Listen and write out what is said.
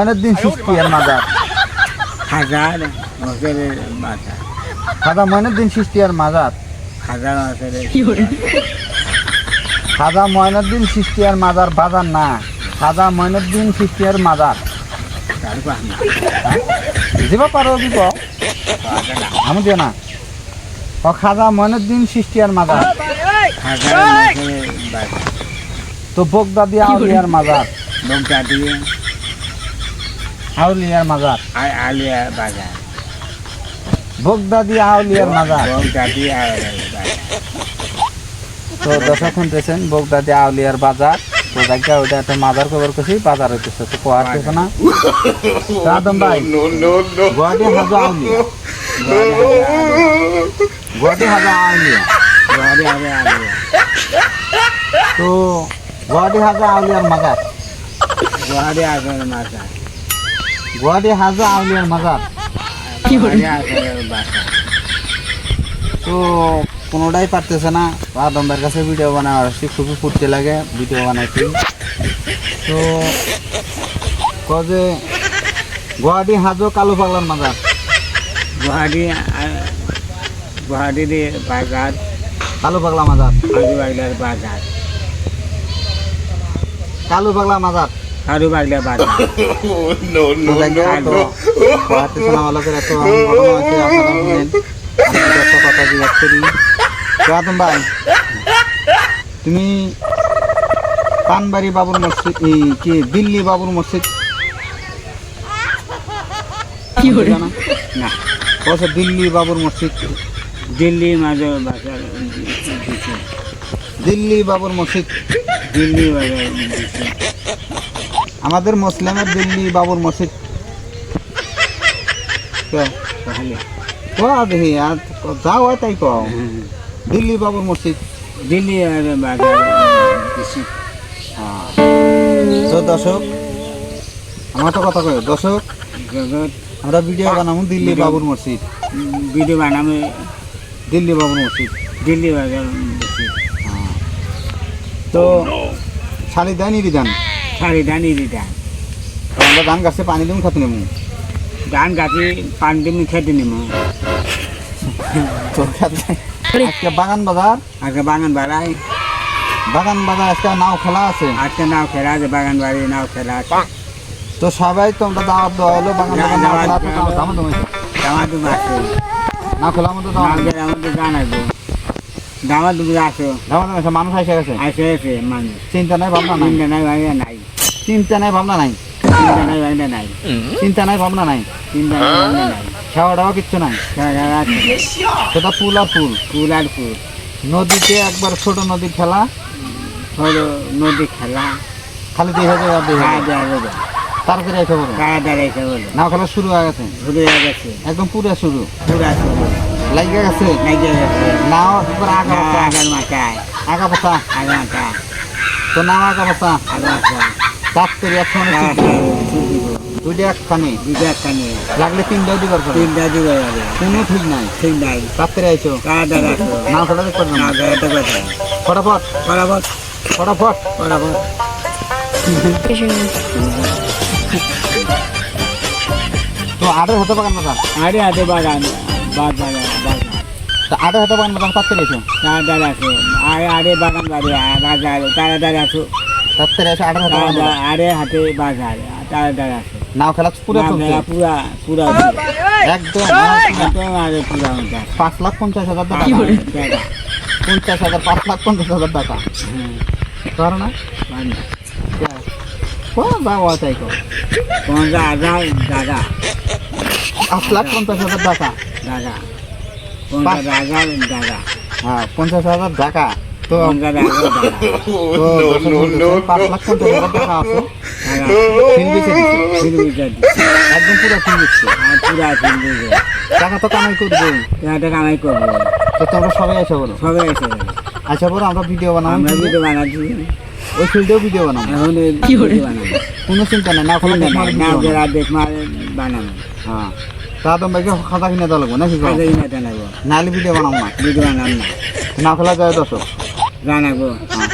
ময়নুদ্দিন চিশতি এর মাজার। হাজার বছরের বাজার, খাজা ময়নুদ্দিন চিশতি এর মাজার। হাজার বছরের খাজা ময়নুদ্দিন চিশতি এর মাজার বাজার না, খাজা ময়নুদ্দিন চিশতি এর মাজার। তারপর না দিব পারো দিব আমি দিও না। ও খাজা ময়নুদ্দিন চিশতি এর মাজার। হাজার বছরের বাজার, তো বগদাদি আউলিয়ার মাজার। বগদাদি আউলিয়ার মাজার। আলিয়া বাজার, বগদাদি আউলিয়ার মাজার। বগদাদি আলিয়া বাজার। তো দর্শক শুনতেছেন বগদাদি আউলিয়ার বাজার। তো জায়গা ওইটা একটা মাজার খবর করছি, বাজার হইতেছে তো কোয়ার কিছু না। তো আদম ভাই গুয়াহাটি হাজা আউলিয়া, গুয়াহাটি হাজা আউলিয়া, গুয়াহাটি হাজার আলিয়া, তো গুয়াহাটি হাজা আউলিয়ার মাজার। গুয়াহাটি হাজার বাজার, গুয়াহাটি হাজা আউলিয়ার মাজার। গুয়াহাটি হাজার বাজার। তো কোনোটাই পারতেছে না। আদম ভাইয়ের কাছে ভিডিও বানাবার আসছি, খুবই ফুটতে লাগে ভিডিও বানাইছি। তো কজে গুয়াহাটি হাজো কালো পাগলার মাজার। গুয়াহাটি গুয়াহাটির বাজার, কালো পাগলা মাজার। কালু বাগলার বাজার, কালো পাগলা মাজার। কালু বাগলার বাজার। পারতেছে না ভালো করে। তো ঘটনা হয়েছে আপনারা শুনলেন, আমি একটা কথা জিজ্ঞাসা করি। তো আদম ভাই তুমি পানবাড়ি বাবুর মসজিদ কি দিল্লি বাবুর মসজিদ জানো? না, বলছে দিল্লি বাবুর মসজিদ। দিল্লি মাঝে বাজার, দিল্লি বাবুর মসজিদ দিল্লি বাজার দিছে। আমাদের মুসলিমের দিল্লি বাবুর মসজিদ। তাহলে দেখি আর যাও হয় তাই কও, দিল্লি বাবুর মসজিদ। দিল্লি বাজার দিছে। তো দর্শক আমার তো কথা কয়, দর্শক জগৎ আমরা ভিডিও বানাবো দিল্লি বাবুর মসজিদ, ভিডিও বানামে দিল্লি বাবুর মসজিদ। দিল্লি বাজার দিছে। তো শালি দেয় নিবি ধান, শাড়ি ধানি দিতা, তো আমরা ধান গাছে পানি দিন খাতে নেবো। ধান গাছি পান দিমি খেতে নিম। তো আজকে বাগান বাজার, আজকে বাগান বাড়াই, বাগান বাজার আজকে নাও খেলা আছে। আজকে নাও খেলা আছে, বাগান বাড়ি নাও খেলা আছে। তো সবাই তোমরা দাওয়াত দেওয়া হলো বাগান বাগান নাও খেলা আছে। দাম তুমি দামা তুমি আসো, নাও খেলার মধ্যে দাম আমাদের জানাবো। দামা তুমি আসো, দাম মানুষ এসে গেছে। আসে এসে মানুষ চিন্তা নাই ভাবনা নাই, চিন্তা নাই ভাইয়া নাই, চিন্তা নাই ভাবনা নাই, চিন্তা নাই ভাইয়া নাই, চিন্তা নাই ভাবনা নাই, চিন্তা নাই ভাইয়া নাই। খাওয়া দাওয়া কিচ্ছু নাই। সেটা ফুল আর ফুল, ফুল আর ফুল। নদীতে একবার ছোট নদীর খেলা, হলো নদী খেলা, খালি 2000 আর 2000 খাওয়া দেওয়া হবে, তারপরে এসে বলো খাওয়া দাঁড়াইছে বলো, নাও খেলা শুরু হয়ে গেছে, ঘুরে গেছে, একদম পুরো শুরু পুরা শুরু লাগিয়ে গেছে। লাগিয়ে গেছে। নাও একবার আগা পাতা, আগার মাথায়, আগা পাতা, আগা মাথায়, তো নাও আগা পাতা, আগা মাথায়, কাজ করি একসঙ্গে দুইটা একখানে দুটো একটা নিয়ে লাগলে 3টাও দিবার পরে তিনটা দিবে যাবে, কোনো ঠিক নাই। ঠিক নাই। রাত্রে আইছো খাওয়া দাঁড়াইছো, নাও খেলা দেখতে না দাঁড়াইতে পারছে, ফটাফট বরাবর ফটাফট। বরাবর। তো আটের হাতে বাগান বাজার, আরে হাতে বাগান বাগান বাগান তো আটের হাতে বাগান বাজার তাড়াতাড়ি আইছো, তারা দাঁড়াইছো, আরে আরে বাগান বাড়ি বাজার, তারা দাঁড়াইছো, তাড়াতাড়ি আইছো আটের হাতে বাগান বাজার। আরে হাতে বাজার, তারা দাঁড়াইছো, নাও খেলা পুরো চলছে পুরা পুরা একদম। আরে পুরা 5,50,000 টাকা, 50,000 5,50,000 টাকা ধরো না। যাওয়া তাই কো কোন জায়গা জায়গা 5,50,000 টাকা, জায়গা কোন জায়গা জায়গা হ্যাঁ 50,000 টাকা। তো কোন জায়গা জায়গা 5,50,000 টাকা আছে, ফিল বেচে দিচ্ছে, একদম পুরো ফিল দিচ্ছে, পুরা ফিল্ড টাকা তো কামাই করবো। এটা কামাই করবো, তো তোমরা সবাই আসা বলো, সবাই এসে যাবে। আসা বলো আমরা ভিডিও বানাবো, আমরা ভিডিও বানাচ্ছি, ওই ফিল্ডেও ভিডিও বানাবো, এখন ভিডিও বানাবো, কোনো চিন্তা নেই। না না ভিডিও যারা দেখমার বানাবো, হ্যাঁ তা আদম ভাইকে খাতা কিনে দেওয়া লাগবো নাকি, কাজে নেবো, নাহলে ভিডিও বানাবো না। ভিডিও বানাবো না, না খোলা যায় দর্শক জানাবো। হ্যাঁ।